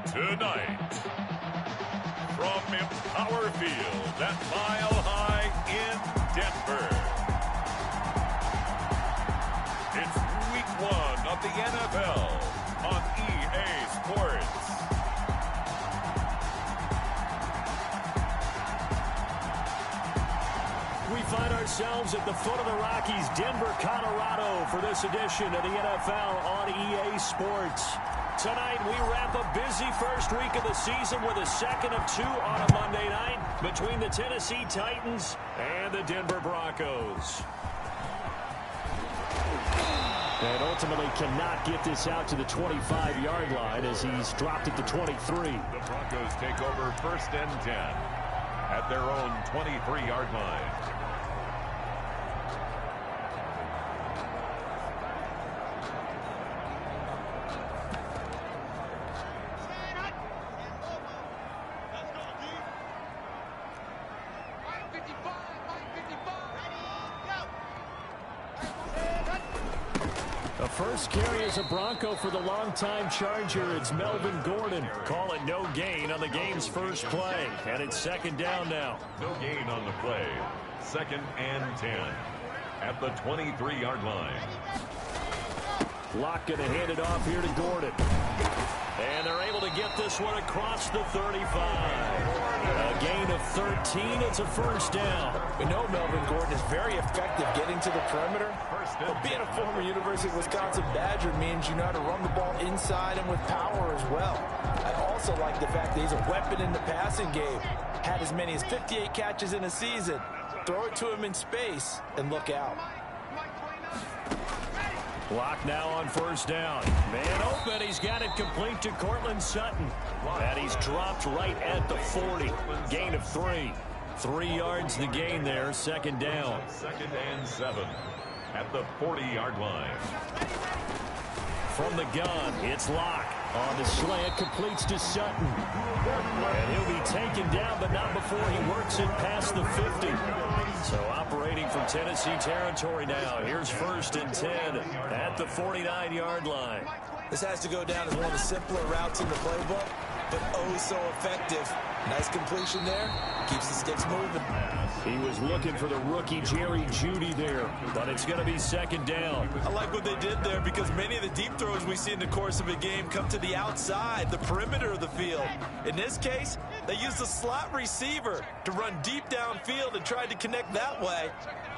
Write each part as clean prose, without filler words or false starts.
Tonight, from Empower Field at Mile High in Denver, it's Week 1 of the NFL on EA Sports. We find ourselves at the foot of the Rockies, Denver, Colorado, for this edition of the NFL on EA Sports. Tonight, we wrap a busy first week of the season with a second of 2 on a Monday night between the Tennessee Titans and the Denver Broncos. And ultimately cannot get this out to the 25-yard line as he's dropped it to 23. The Broncos take over 1st and 10 at their own 23-yard line. First carry is a Bronco for the longtime Charger. It's Melvin Gordon. Call it no gain on the game's first play. And it's 2nd down now. No gain on the play. 2nd and 10 at the 23-yard line. Locke going to hand it off here to Gordon. And they're able to get this one across the 35. A gain of 13. It's a 1st down. We know Melvin Gordon is very effective getting to the perimeter. But being a former University of Wisconsin Badger means you know how to run the ball inside and with power as well. I also like the fact that he's a weapon in the passing game. Had as many as 58 catches in a season. Throw it to him in space and look out. Block now on 1st down. Man open. He's got it complete to Cortland Sutton. And he's dropped right at the 40. Gain of 3. 3 yards the gain there. 2nd down. 2nd and 7 at the 40-yard line. From the gun, it's Locke. On the slant, completes to Sutton. And he'll be taken down, but not before he works it past the 50. So operating from Tennessee territory now. Here's 1st and 10 at the 49-yard line. This has to go down as one of the simpler routes in the playbook, but oh so effective. Nice completion there. Keeps the sticks moving. He was looking for the rookie Jerry Jeudy there, but it's going to be 2nd down. I like what they did there because many of the deep throws we see in the course of a game come to the outside, the perimeter of the field. In this case, they used a slot receiver to run deep downfield and tried to connect that way.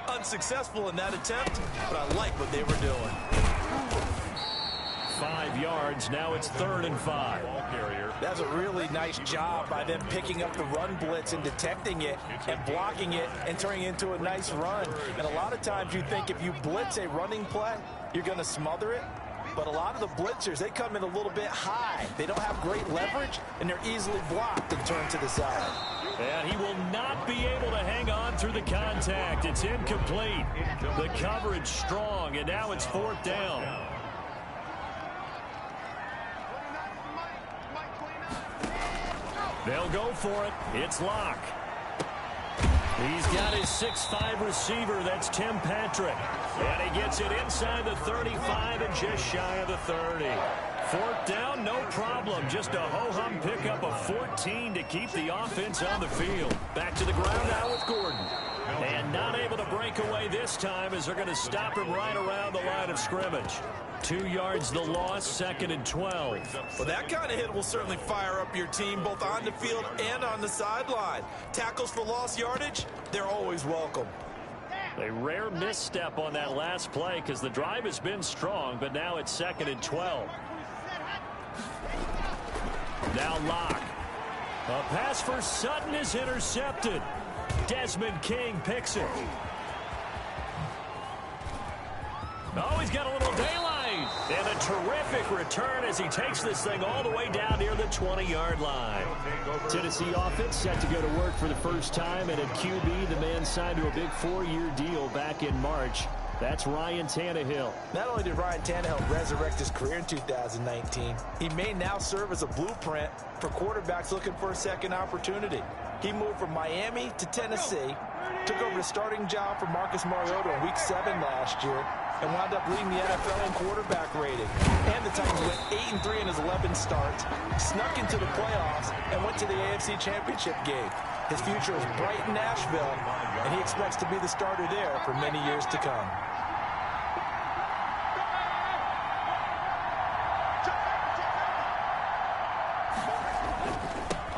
Unsuccessful in that attempt, but I like what they were doing. 5 yards. Now it's 3rd and 5. That's a really nice job by them picking up the run blitz and detecting it and blocking it and turning it into a nice run. And a lot of times you think if you blitz a running play, you're going to smother it. But a lot of the blitzers, they come in a little bit high. They don't have great leverage, and they're easily blocked and turned to the side. And he will not be able to hang on through the contact. It's incomplete. The coverage strong, and now it's 4th down. They'll go for it. It's Locke. He's got his 6'5 receiver. That's Tim Patrick. And he gets it inside the 35 and just shy of the 30. 4th down, no problem. Just a ho-hum pickup of 14 to keep the offense on the field. Back to the ground now with Gordon. And not able to break away this time as they're going to stop him right around the line of scrimmage. 2 yards the loss, 2nd and 12. Well, that kind of hit will certainly fire up your team both on the field and on the sideline. Tackles for lost yardage, they're always welcome. A rare misstep on that last play because the drive has been strong, but now it's 2nd and 12. Now Locke. A pass for Sutton is intercepted. Desmond King picks it. Oh, he's got a little daylight. And a terrific return as he takes this thing all the way down near the 20-yard line. Tennessee offense set to go to work for the first time. And at QB, the man signed to a big 4-year deal back in March. That's Ryan Tannehill. Not only did Ryan Tannehill resurrect his career in 2019, he may now serve as a blueprint for quarterbacks looking for a second opportunity. He moved from Miami to Tennessee, Took over the starting job for Marcus Mariota in Week 7 last year and wound up leading the NFL in quarterback rating. And the Titans went 8-3 in his 11 starts, snuck into the playoffs, and went to the AFC Championship game. His future is bright in Nashville, and he expects to be the starter there for many years to come.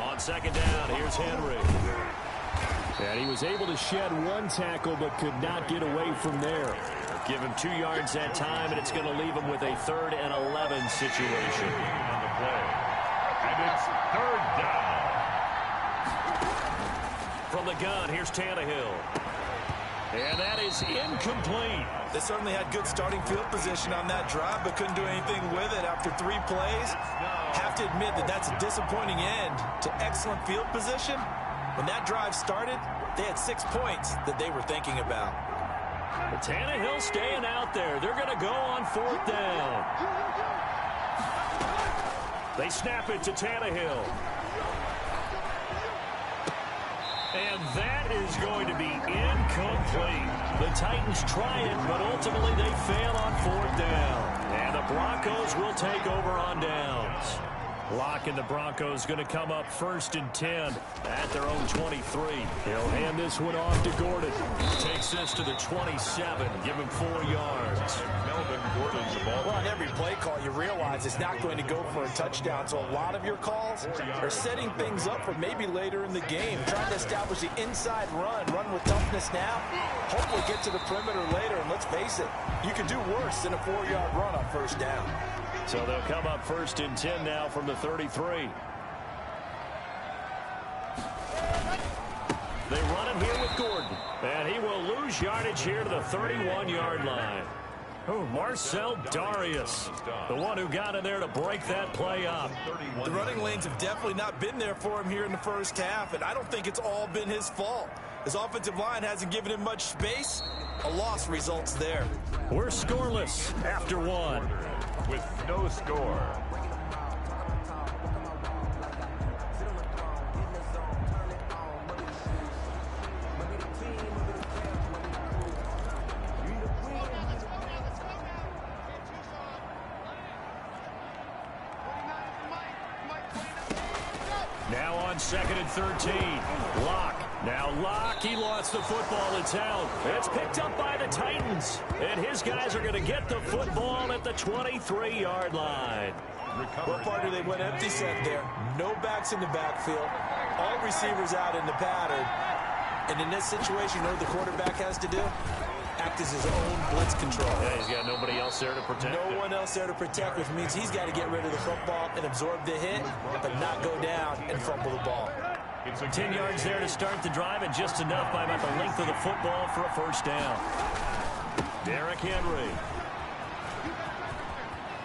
On second down, here's Henry. And he was able to shed one tackle but could not get away from there. Give him 2 yards that time, and it's going to leave him with a 3rd and 11 situation. On the play. And it's 3rd down. From the gun, here's Tannehill. And that is incomplete. They certainly had good starting field position on that drive, but couldn't do anything with it after 3 plays. Have to admit that that's a disappointing end to excellent field position. When that drive started, they had 6 points that they were thinking about. But Tannehill staying out there. They're going to go on 4th down. They snap it to Tannehill. And that is going to be incomplete. The Titans try it, but ultimately they fail on 4th down. And the Broncos will take over on downs. Locke and the Broncos going to come up 1st and 10 at their own 23. He'll hand this one off to Gordon. Takes this to the 27. Give him 4 yards. Melvin Gordon's the ball. Well, on every play call, you realize it's not going to go for a touchdown. So a lot of your calls are setting things up for maybe later in the game. Trying to establish the inside run with toughness now. Hopefully get to the perimeter later. And let's face it, you can do worse than a 4-yard run on 1st down. So they'll come up 1st and 10 now from the 33. They run him here with Gordon. And he will lose yardage here to the 31-yard line. Oh, Marcel Darius, the one who got in there to break that play up. The running lanes have definitely not been there for him here in the 1st half, and I don't think it's all been his fault. His offensive line hasn't given him much space. A loss results there. We're scoreless after 1. With no score. Now on 2nd and 13. Locke. Now Locke, he lost the football. It's out. It's picked up by the Titans. And his guys are going to get the football at the 23-yard line. What part do they went empty set there? No backs in the backfield. All receivers out in the pattern. And in this situation, you know what the quarterback has to do? Act as his own blitz control. Yeah, he's got nobody else there to protect him. No one else there to protect, which means he's got to get rid of the football and absorb the hit, but not go down and fumble the ball. 10 yards there to start the drive, and just enough by about the length of the football for a 1st down. Derrick Henry.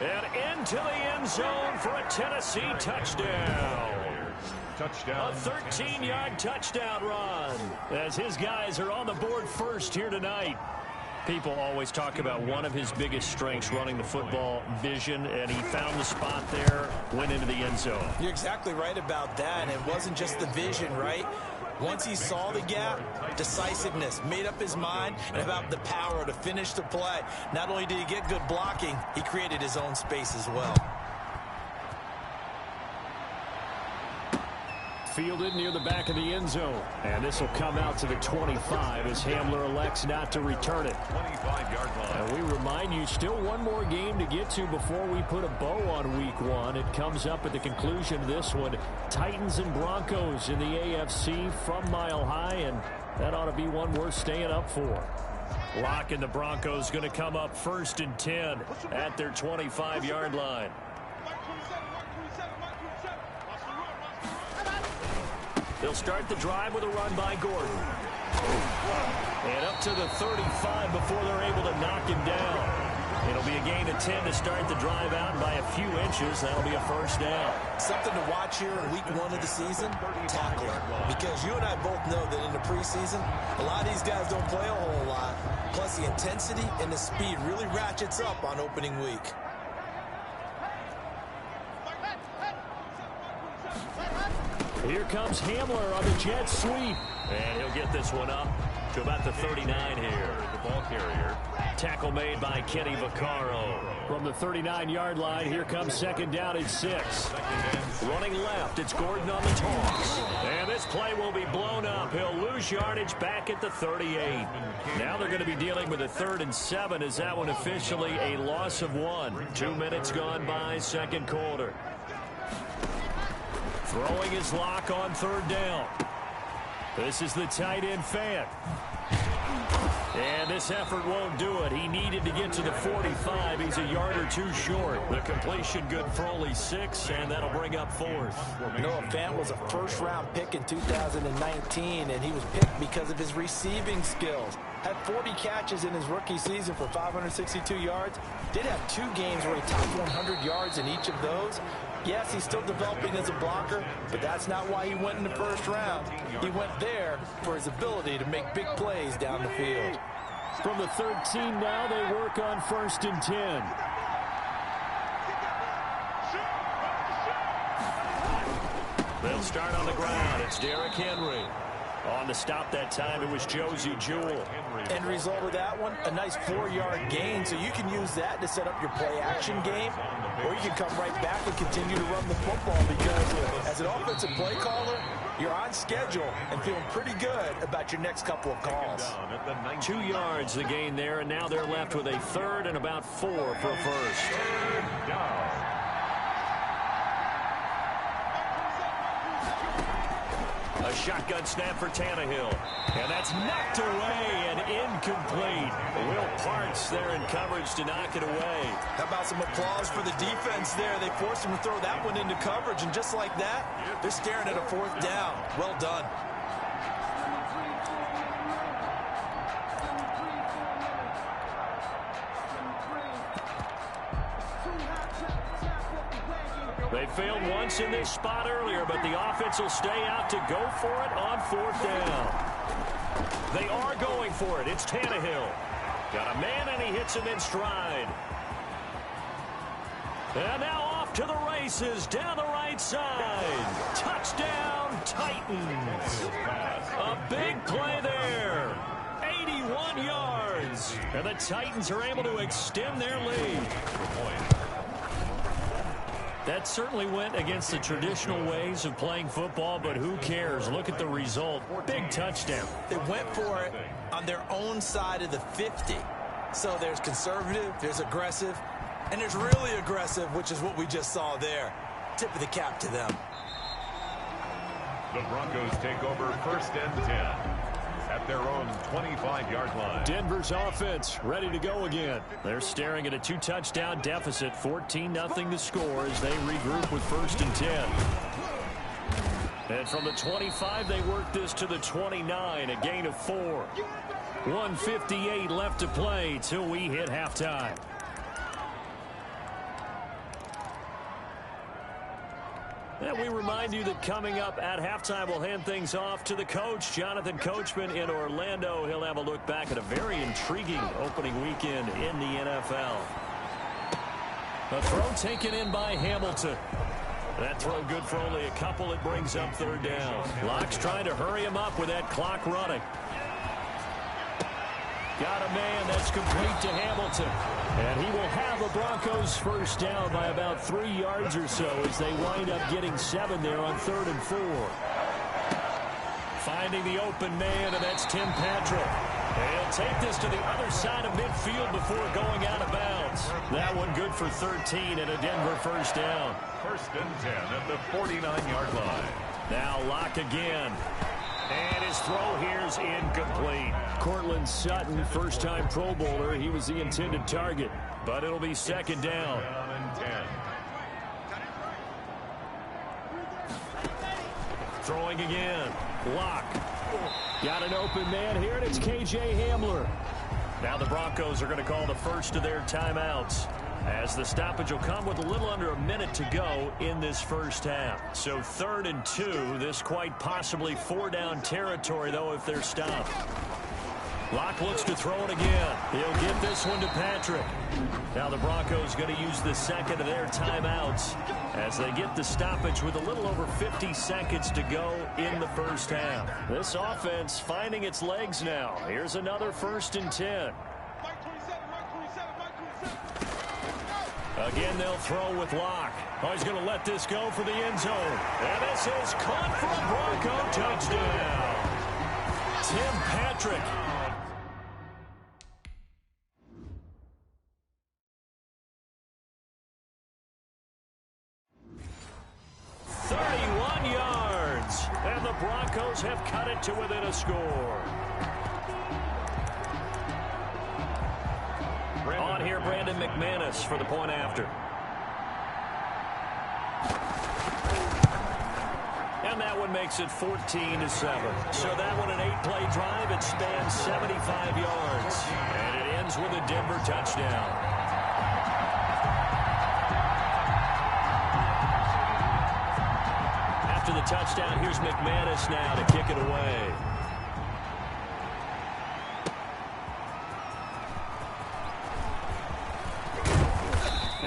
And into the end zone for a Tennessee touchdown. Touchdown. A 13-yard touchdown run as his guys are on the board 1st here tonight. People always talk about one of his biggest strengths, running the football, vision, and he found the spot there, went into the end zone. You're exactly right about that, and it wasn't just the vision, right? Once he saw the gap, decisiveness, made up his mind, and about the power to finish the play. Not only did he get good blocking, he created his own space as well. Fielded near the back of the end zone. And this will come out to the 25 as Hamler elects not to return it. 25-yard line. And we remind you, still one more game to get to before we put a bow on Week 1. It comes up at the conclusion of this one. Titans and Broncos in the AFC from Mile High, and that ought to be one worth staying up for. Locke and the Broncos going to come up 1st and 10 at their 25-yard line. They'll start the drive with a run by Gordon. And up to the 35 before they're able to knock him down. It'll be a gain of 10 to start the drive out by a few inches. That'll be a 1st down. Something to watch here in Week 1 of the season, tackling. Because you and I both know that in the preseason, a lot of these guys don't play a whole lot. Plus the intensity and the speed really ratchets up on opening week. Here comes Hamler on the jet sweep. And he'll get this one up to about the 39 here. The ball carrier. Tackle made by Kenny Vaccaro. From the 39-yard line, here comes second down at 6. Running left, it's Gordon on the toss. And this play will be blown up. He'll lose yardage back at the 38. Now they're going to be dealing with a 3rd and 7. Is that one officially a loss of 1? 2 minutes gone by, second quarter. Throwing his lock on 3rd down. This is the tight end Fant. And this effort won't do it. He needed to get to the 45. He's a yard or 2 short. The completion good for only 6, and that'll bring up 4th. Noah Fant was a first-round pick in 2019, and he was picked because of his receiving skills. Had 40 catches in his rookie season for 562 yards. Did have 2 games where he topped 100 yards in each of those. Yes, he's still developing as a blocker, but that's not why he went in the first round. He went there for his ability to make big plays down the field. From the 13 now, they work on 1st and 10. They'll start on the ground. It's Derrick Henry. On the stop that time, it was Josie Jewell. End result of that one, a nice 4-yard gain, so you can use that to set up your play-action game, or you can come right back and continue to run the football because as an offensive play caller, you're on schedule and feeling pretty good about your next couple of calls. 2 yards the gain there, and now they're left with a 3rd and about 4 for 1st. A shotgun snap for Tannehill. And that's knocked away and incomplete. Will Parks there in coverage to knock it away. How about some applause for the defense there? They forced him to throw that one into coverage, and just like that, they're staring at a 4th down. Well done. They failed once in this spot earlier, but the offense will stay out to go for it on 4th down. They are going for it. It's Tannehill. Got a man, and he hits him in stride. And now off to the races down the right side. Touchdown, Titans. A big play there. 81 yards. And the Titans are able to extend their lead. That certainly went against the traditional ways of playing football, but who cares? Look at the result. Big touchdown. They went for it on their own side of the 50. So there's conservative, there's aggressive, and there's really aggressive, which is what we just saw there. Tip of the cap to them. The Broncos take over 1st and 10 at their own 25-yard line. Denver's offense ready to go again. They're staring at a 2-touchdown deficit, 14-0 to score as they regroup with 1st and 10. And from the 25, they work this to the 29, a gain of 4. 1:58 left to play till we hit halftime. And we remind you that coming up at halftime, we'll hand things off to the coach, Jonathan Coachman in Orlando. He'll have a look back at a very intriguing opening weekend in the NFL. A throw taken in by Hamilton. That throw good for only a couple. It brings up 3rd down. Locke's trying to hurry him up with that clock running. Got a man. That's complete to Hamilton. And he will have the Broncos 1st down by about 3 yards or so as they wind up getting 7 there on 3rd and 4. Finding the open man, and that's Tim Patrick. They'll take this to the other side of midfield before going out of bounds. That one good for 13 and a Denver 1st down. 1st and 10 at the 49-yard line. Now Locke again. And his throw here's incomplete. Cortland Sutton, first-time Pro Bowler. He was the intended target, but it'll be 2nd down. 10. Throwing again. Locke. Got an open man here, and it's K.J. Hamler. Now the Broncos are going to call the first of their timeouts, as the stoppage will come with a little under a minute to go in this first half. So 3rd and 2. This quite possibly 4-down territory, though, if they're stopped. Locke looks to throw it again. He'll get this one to Patrick. Now the Broncos going to use the second of their timeouts as they get the stoppage with a little over 50 seconds to go in the first half. This offense finding its legs now. Here's another 1st and 10. Again, they'll throw with Locke. Oh, he's going to let this go for the end zone. And this is caught for a Bronco touchdown. Tim Patrick. And the Broncos have cut it to within a score. On here, Brandon McManus for the point after. And that one makes it 14-7. So that one an 8-play drive. It spans 75 yards. And it ends with a Denver touchdown. The touchdown. Here's McManus now to kick it away.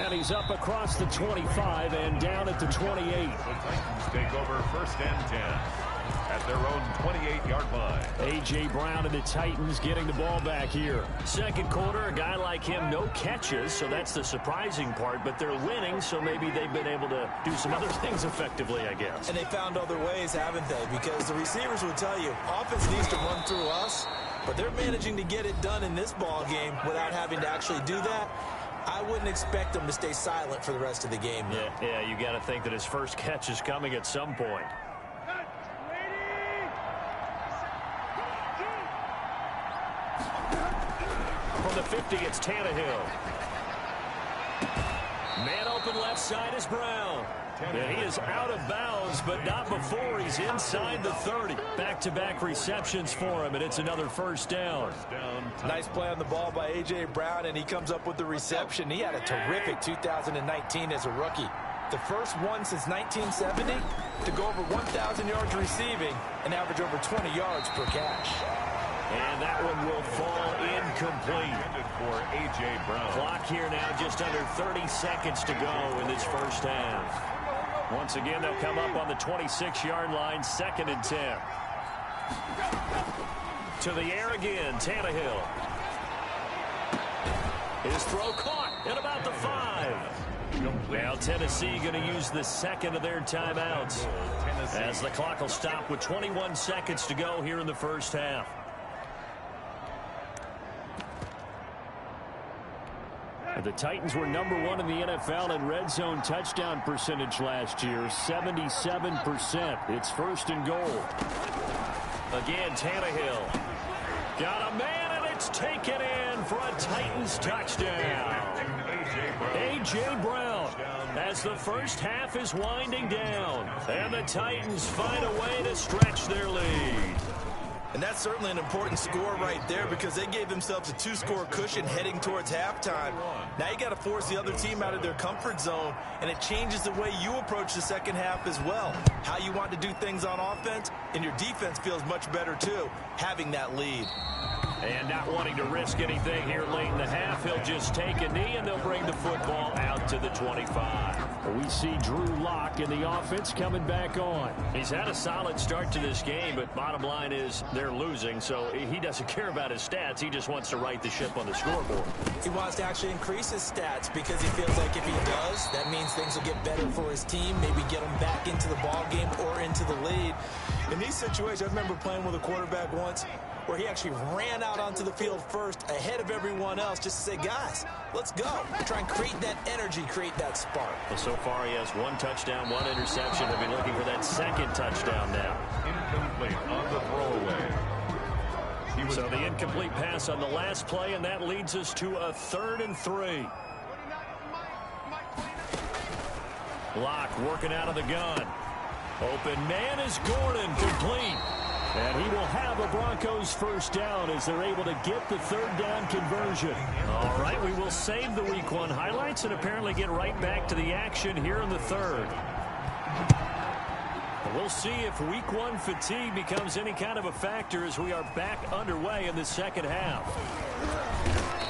And he's up across the 25 and down at the 28. The Titans take over 1st and 10 at their own 28-yard line. A.J. Brown and the Titans getting the ball back here. Second quarter, a guy like him, no catches, so that's the surprising part, but they're winning, so maybe they've been able to do some other things effectively, I guess. And they found other ways, haven't they? Because the receivers will tell you, offense needs to run through us, but they're managing to get it done in this ball game without having to actually do that. I wouldn't expect them to stay silent for the rest of the game. Yeah, you got to think that his first catch is coming at some point. From the 50, it's Tannehill. Man open left side is Brown. And he is out of bounds, but not before he's inside the 30. Back-to-back receptions for him, and it's another 1st down. Nice play on the ball by A.J. Brown, and he comes up with the reception. He had a terrific 2019 as a rookie. The first one since 1970 to go over 1,000 yards receiving and average over 20 yards per catch. And that one will fall incomplete. For A.J. Brown. Clock here now just under 30 seconds to go in this first half. Once again, they'll come up on the 26-yard line, 2nd and 10. To the air again, Tannehill. His throw caught at about the 5. Now Tennessee going to use the second of their timeouts as the clock will stop with 21 seconds to go here in the first half. The Titans were #1 in the NFL in red zone touchdown percentage last year, 77%. It's 1st and goal. Again, Tannehill. Got a man, and it's taken in for a Titans touchdown. A.J. Brown as the first half is winding down. And the Titans find a way to stretch their lead. And that's certainly an important score right there because they gave themselves a 2-score cushion heading towards halftime. Now you got to force the other team out of their comfort zone, and it changes the way you approach the second half as well. How you want to do things on offense, and your defense feels much better too, having that lead. And not wanting to risk anything here late in the half, he'll just take a knee, and they'll bring the football out to the 25. We see Drew Lock in the offense coming back on. He's had a solid start to this game, but bottom line is they're losing, so he doesn't care about his stats. He just wants to right the ship on the scoreboard. He wants to actually increase his stats because he feels like if he does, that means things will get better for his team, maybe get him back into the ball game or into the lead. In these situations, I remember playing with a quarterback once where he actually ran out onto the field first ahead of everyone else just to say, guys, let's go. Try and create that energy, create that spark. Well, so far he has 1 touchdown, 1 interception. He'll be looking for that 2nd touchdown now. Incomplete on the throwaway. So the incomplete pass on the last play, and that leads us to a 3rd and 3. Locke working out of the gun. Open man is Gordon, complete. And he will have a Broncos 1st down as they're able to get the 3rd down conversion. All right, we will save the Week 1 highlights and apparently get right back to the action here in the 3rd. We'll see if week one fatigue becomes any kind of a factor as we are back underway in the second half.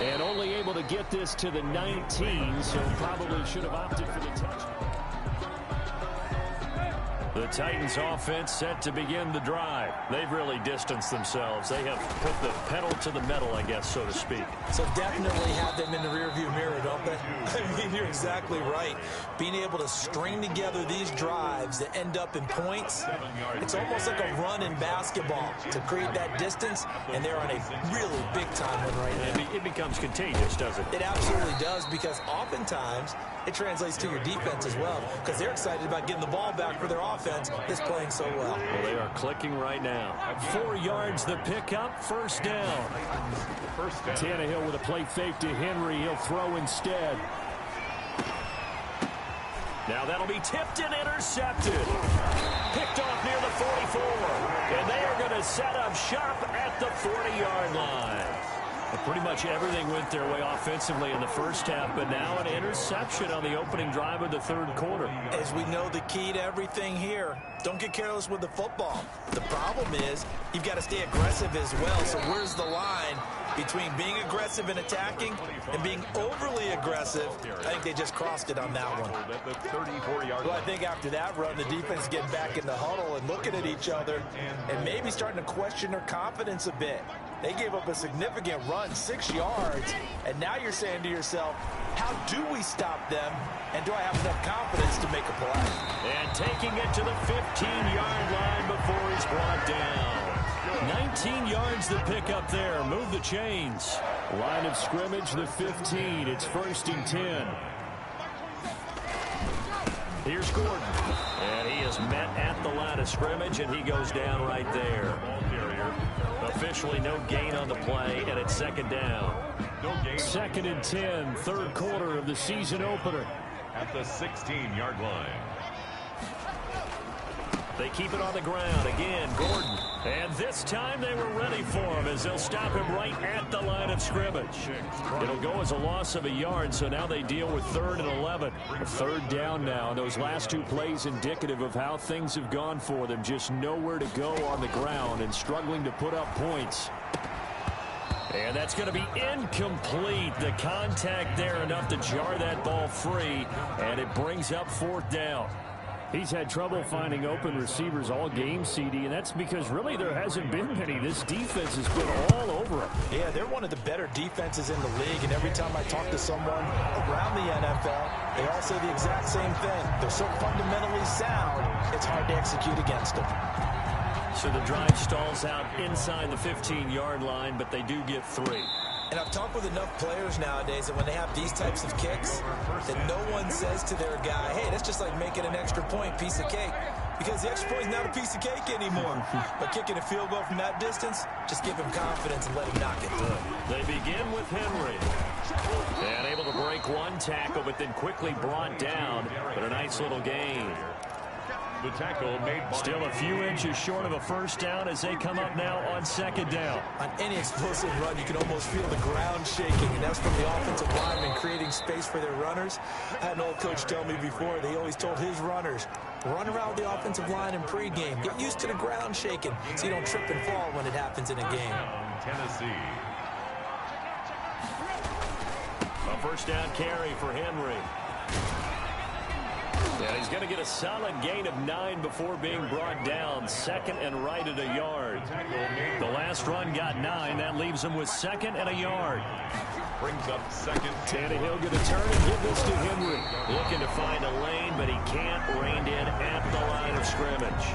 And only able to get this to the 19, so probably should have opted for the touchdown. The Titans offense set to begin the drive. They've really distanced themselves. They have put the pedal to the metal, I guess, so to speak. So definitely have them in the rearview mirror, don't they? I mean, you're exactly right. Being able to string together these drives that end up in points, it's almost like a run in basketball to create that distance, and they're on a really big-time one right now. It becomes contagious, doesn't it? It absolutely does, because oftentimes it translates to your defense as well, because they're excited about getting the ball back for their offense that's playing so well. Well, they are clicking right now. 4 yards the pickup, first down. Tannehill with a play fake to Henry. He'll throw instead. Now that'll be tipped and intercepted. Picked off near the 44. And they are going to set up shop at the 40-yard line. Pretty much everything went their way offensively in the first half, but now an interception on the opening drive of the third quarter. As we know, the key to everything here, don't get careless with the football. The problem is you've got to stay aggressive as well. So where's the line between being aggressive and attacking and being overly aggressive? I think they just crossed it on that one. Well, I think after that run, the defense getting back in the huddle and looking at each other and maybe starting to question their confidence a bit. They gave up a significant run, 6 yards, and now you're saying to yourself, how do we stop them, and do I have enough confidence to make a play? And taking it to the 15-yard line before he's brought down. 19 yards the pickup there. Move the chains. Line of scrimmage, the 15. It's 1st and 10. Here's Gordon. And he is met at the line of scrimmage, and he goes down right there. Officially no gain on the play, and it's second down. 2nd and 10, third quarter of the season opener. At the 16-yard line. They keep it on the ground. Again, Gordon. And this time they were ready for him as they'll stop him right at the line of scrimmage. It'll go as a loss of a yard, so now they deal with 3rd and 11. A third down now, and those last 2 plays indicative of how things have gone for them. Just nowhere to go on the ground and struggling to put up points. And that's going to be incomplete. The contact there enough to jar that ball free, and it brings up 4th down. He's had trouble finding open receivers all game, CD, and that's because really there hasn't been many. This defense has been all over him. Yeah, they're one of the better defenses in the league, and every time I talk to someone around the NFL, they all say the exact same thing. They're so fundamentally sound, it's hard to execute against them. So the drive stalls out inside the 15-yard line, but they do get 3. And I've talked with enough players nowadays that when they have these types of kicks, that no one says to their guy, hey, that's just like making an extra point, piece of cake. Because the extra point is not a piece of cake anymore. But kicking a field goal from that distance, just give him confidence and let him knock it through. They begin with Henry. And able to break one tackle, but then quickly brought down. But a nice little gain. The tackle made by still a few inches short of a first down as they come up now on 2nd down. On any explosive run, you can almost feel the ground shaking, and that's from the offensive linemen creating space for their runners. I had an old coach tell me before, they always told his runners, run around with the offensive line in pregame. Get used to the ground shaking so you don't trip and fall when it happens in a game. Tennessee. A first down carry for Henry. And he's going to get a solid gain of 9 before being brought down. 2nd and right at a yard. The last run got 9. That leaves him with 2nd and a yard. Brings up 2nd. Tannehill going to turn and give this to Henry. Looking to find a lane, but he can't. Reined in at the line of scrimmage.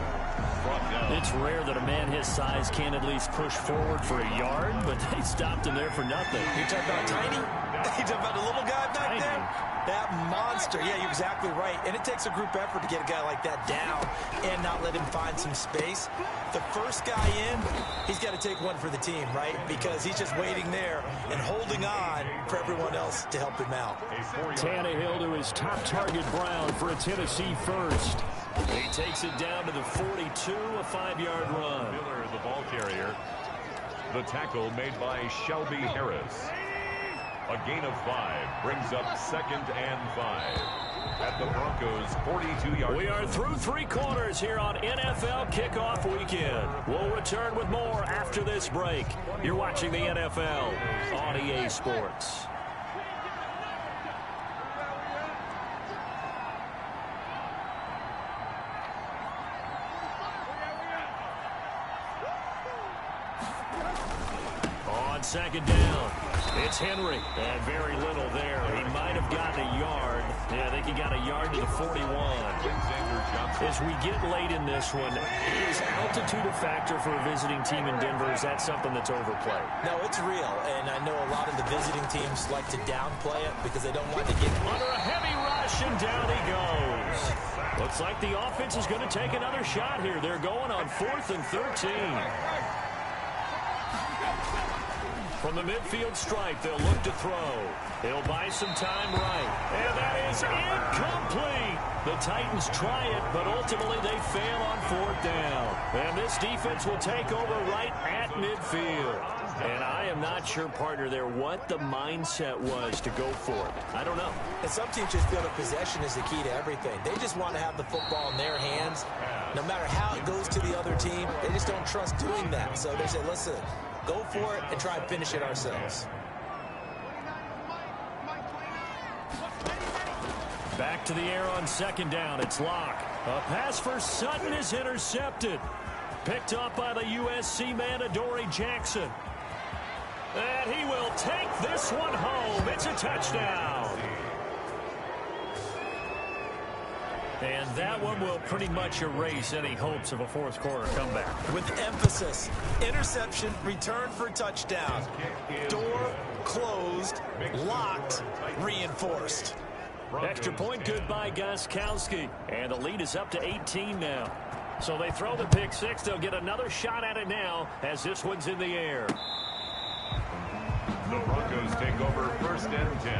It's rare that a man his size can at least push forward for a yard, but they stopped him there for nothing. You talking about tiny? You talking about the little guy back there? That monster. Yeah, you're exactly right. And it takes a group effort to get a guy like that down and not let him find some space. The first guy in, he's got to take one for the team, right? Because he's just waiting there and holding on for everyone else to help him out. Tannehill to his top target, Brown, for a Tennessee first. He takes it down to the 42, a 5-yard run. Miller, the ball carrier. The tackle made by Shelby Harris. A gain of 5 brings up 2nd and 5. at the Broncos' 42-yard line. We are through 3 quarters here on NFL Kickoff Weekend. We'll return with more after this break. You're watching the NFL on EA Sports. On second down, it's Henry, and very little there. He might have gotten a yard. Yeah, I think he got a yard to the 41. As we get late in this one, is altitude a factor for a visiting team in Denver? Is that something that's overplayed? No, it's real, and I know a lot of the visiting teams like to downplay it because they don't want to get under a heavy rush, and down he goes. Looks like the offense is going to take another shot here. They're going on 4th and 13. From the midfield stripe, they'll look to throw. He'll buy some time right. And that is incomplete. The Titans try it, but ultimately they fail on 4th down. And this defense will take over right at midfield. And I am not sure, partner, there what the mindset was to go for it. I don't know. And some teams just feel that possession is the key to everything. They just want to have the football in their hands. No matter how it goes to the other team, they just don't trust doing that. So they say, listen, go for it and try and finish it ourselves. Back to the air on second down. It's Locke. A pass for Sutton is intercepted. Picked up by the USC man, Adoree Jackson. And he will take this one home. It's a touchdown. And that one will pretty much erase any hopes of a fourth quarter comeback. With emphasis, interception, return for touchdown. Door closed, locked, reinforced. Extra point good by Gostkowski. And the lead is up to 18 now. So they throw the pick six. They'll get another shot at it now as this one's in the air. The Broncos take over 1st and 10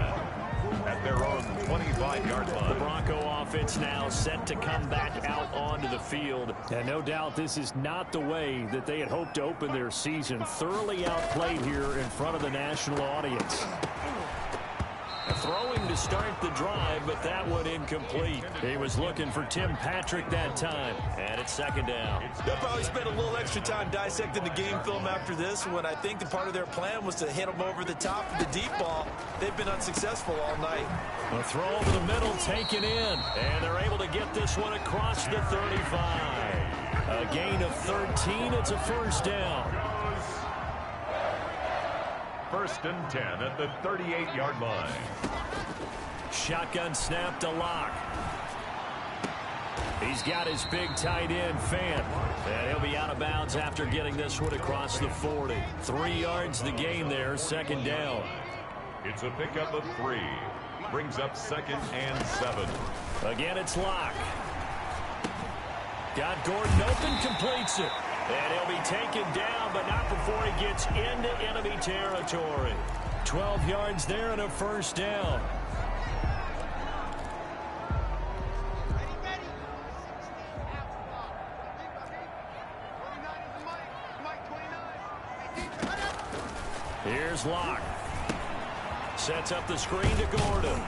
at their own 25-yard line. The Bronco offense now set to come back out onto the field. And no doubt this is not the way that they had hoped to open their season. Thoroughly outplayed here in front of the national audience. Throwing to start the drive, but that one incomplete. He was looking for Tim Patrick that time, and it's second down. They'll probably spend a little extra time dissecting the game film after this when I think that part of their plan was to hit them over the top of the deep ball. They've been unsuccessful all night. A throw over the middle taken in, and they're able to get this one across the 35. A gain of 13. It's a first down. 1st and 10 at the 38-yard line. Shotgun snap to Locke. He's got his big tight end, Fant. And he'll be out of bounds after getting this one across the 40. 3 yards the gain there, second down. It's a pickup of 3. Brings up 2nd and 7. Again, it's Locke. Got Gordon open, completes it. And he'll be taken down, but not before he gets into enemy territory. 12 yards there and a first down. Here's Locke. Sets up the screen to Gordon.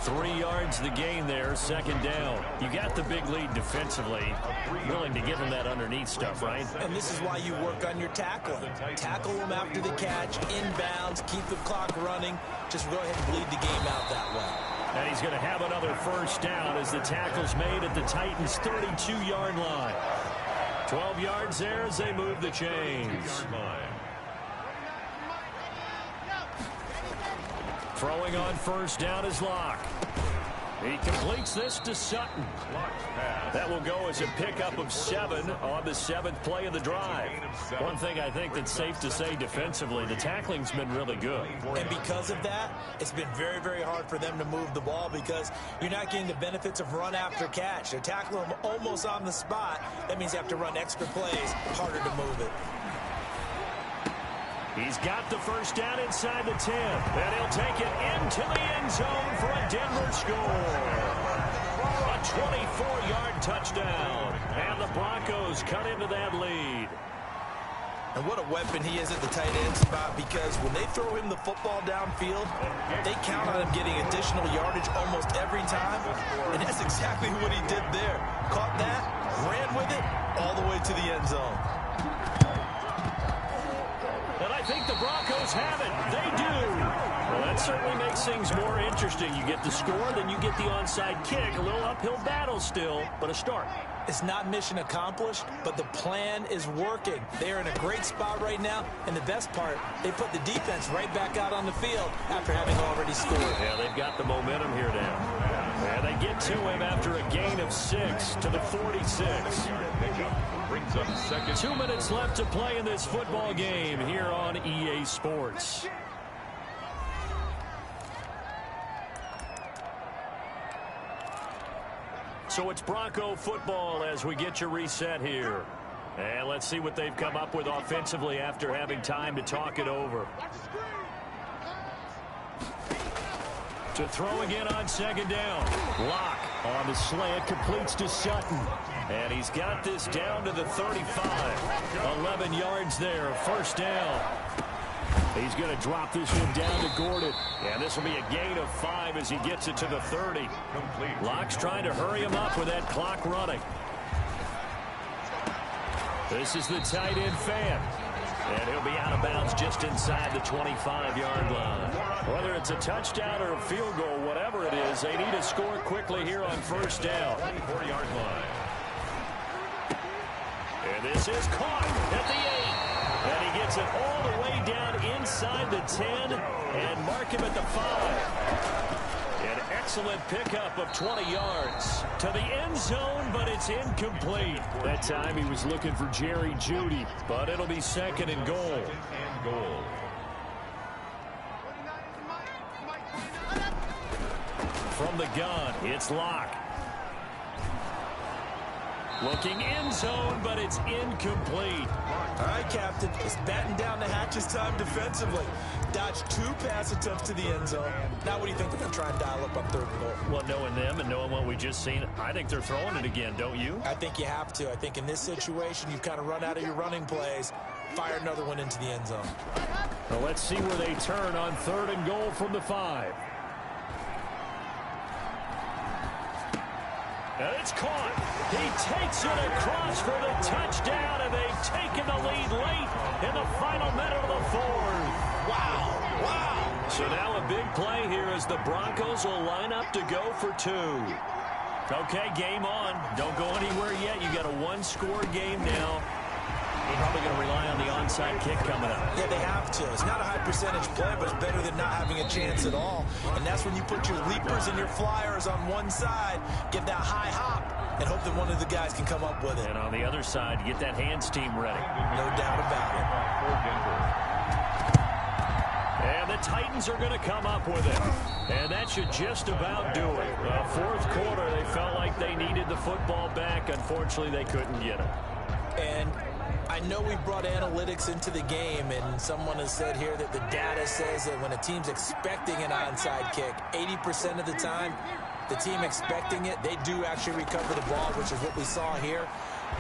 3 yards the gain there, second down. You got the big lead defensively. Willing to give him that underneath stuff, right? And this is why you work on your tackling. Tackle them after the catch, inbounds, keep the clock running. Just go ahead and bleed the game out that way. And he's going to have another first down as the tackle's made at the Titans' 32-yard line. 12 yards there as they move the chains. Throwing on first down is Locke. He completes this to Sutton. That will go as a pickup of 7 on the 7th play of the drive. One thing I think that's safe to say defensively, the tackling's been really good. And because of that, it's been very, very hard for them to move the ball because you're not getting the benefits of run after catch. They're tackling them almost on the spot. That means you have to run extra plays, harder to move it. He's got the first down inside the 10. And he'll take it into the end zone for a Denver score. A 24-yard touchdown. And the Broncos cut into that lead. And what a weapon he is at the tight end spot, because when they throw him the football downfield, they count on him getting additional yardage almost every time. And that's exactly what he did there. Caught that, ran with it, all the way to the end zone. And I think the Broncos have it. They do. Well, that certainly makes things more interesting. You get the score, then you get the onside kick. A little uphill battle still, but a start. It's not mission accomplished, but the plan is working. They're in a great spot right now, and the best part, they put the defense right back out on the field after having already scored. Yeah, they've got the momentum here now. And they get to him after a gain of 6 to the 46. Brings up second. 2 minutes left to play in this football game here on EA Sports. So it's Bronco football as we get your reset here. And let's see what they've come up with offensively after having time to talk it over. To throw again on second down. Lock on the slant, completes to Sutton. And he's got this down to the 35. 11 yards there, first down. He's going to drop this one down to Gordon. And this will be a gain of 5 as he gets it to the 30. Locke's trying to hurry him up with that clock running. This is the tight end fan. And he'll be out of bounds just inside the 25-yard line. Whether it's a touchdown or a field goal, whatever it is, they need to score quickly here on first down. 4-yard line. And this is caught at the 8. And he gets it all the way down inside the 10 and mark him at the 5. An excellent pickup of 20 yards to the end zone, but it's incomplete. That time he was looking for Jerry Jeudy, but it'll be second and goal. From the gun, it's Locke. Looking end zone, but it's incomplete. All right, Captain. It's batten down the hatches time defensively. Dodged 2 pass attempts to the end zone. Now what do you think they're going to try and dial up on third and goal? Well, knowing them and knowing what we just seen, I think they're throwing it again, don't you? I think you have to. I think in this situation, you've kind of run out of your running plays. Fire another one into the end zone. Well, let's see where they turn on third and goal from the 5. And it's caught. He takes it across for the touchdown, and they've taken the lead late in the final minute of the 4th. Wow. So now a big play here as the Broncos will line up to go for 2. Okay, game on. Don't go anywhere yet. You got a 1-score game now. They're probably going to rely on the onside kick coming up. Yeah, they have to. It's not a high percentage play, but it's better than not having a chance at all. And that's when you put your leapers and your flyers on one side, get that high hop, and hope that one of the guys can come up with it. And on the other side, get that hands team ready. No doubt about it. And the Titans are going to come up with it. And that should just about do it. Fourth quarter, they felt like they needed the football back. Unfortunately, they couldn't get it. And I know we've brought analytics into the game, and someone has said here that the data says that when a team's expecting an onside kick, 80% of the time, the team expecting it, they do actually recover the ball, which is what we saw here.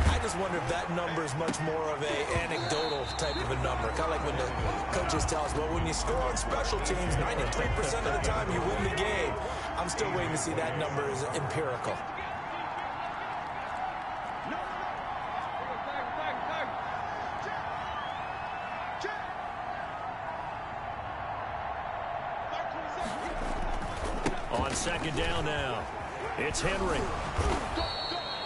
I just wonder if that number is much more of a anecdotal type of a number. Kind of like when the coaches tell us, well, when you score on special teams, 93% of the time you win the game. I'm still waiting to see that number is empirical. On second down now, it's Henry.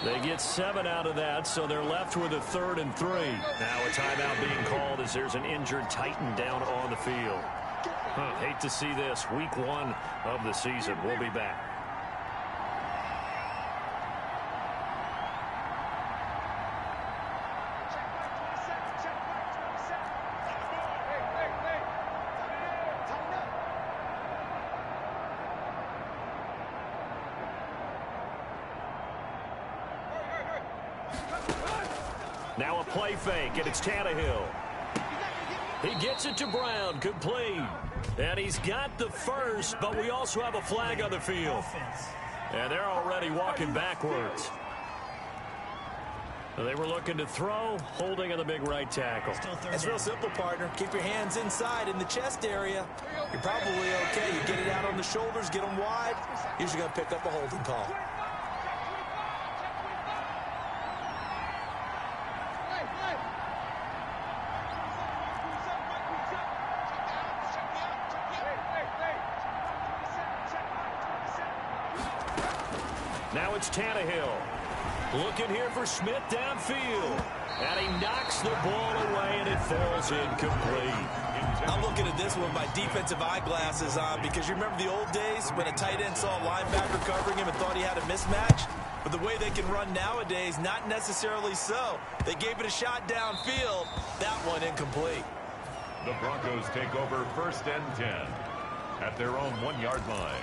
They get 7 out of that, so they're left with a 3rd and 3. Now a timeout being called as there's an injured Titan down on the field. Hate to see this. Week 1 of the season. We'll be back. Now a play fake, and it's Tannehill. He gets it to Brown, complete. And he's got the first, but we also have a flag on the field. And they're already walking backwards. They were looking to throw, holding on the big right tackle. It's real simple, partner. Keep your hands inside in the chest area. You're probably okay. You get it out on the shoulders, get them wide. Usually going to pick up a holding call. Now it's Tannehill. Looking here for Smith downfield. And he knocks the ball away, and it falls incomplete. I'm looking at this with my defensive eyeglasses on because you remember the old days when a tight end saw a linebacker covering him and thought he had a mismatch? But the way they can run nowadays, not necessarily so. They gave it a shot downfield. That one incomplete. The Broncos take over 1st and 10 at their own 1-yard line.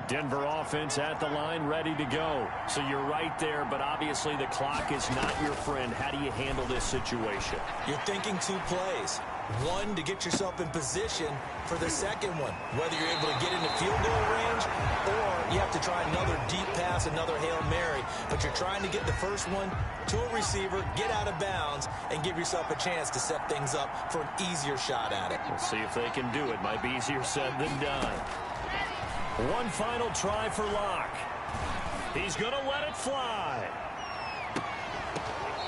Denver offense at the line, ready to go. So you're right there, but obviously the clock is not your friend. How do you handle this situation? You're thinking 2 plays. One, to get yourself in position for the second one, whether you're able to get into field goal range or you have to try another deep pass, another Hail Mary. But you're trying to get the first one to a receiver, get out of bounds, and give yourself a chance to set things up for an easier shot at it. We'll see if they can do it. Might be easier said than done. One final try for Locke. He's going to let it fly.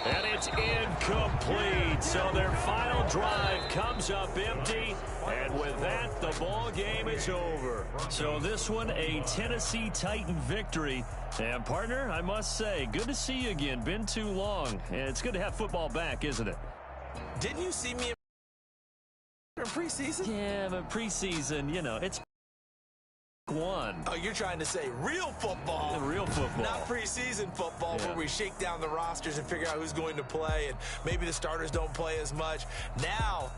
And it's incomplete. So their final drive comes up empty. And with that, the ball game is over. So this one, a Tennessee Titan victory. And, partner, I must say, good to see you again. Been too long. And it's good to have football back, isn't it? Didn't you see me in preseason? Yeah, but preseason, you know, it's one. Oh, you're trying to say real football. Real football. Not preseason football where we shake down the rosters and figure out who's going to play and maybe the starters don't play as much. Now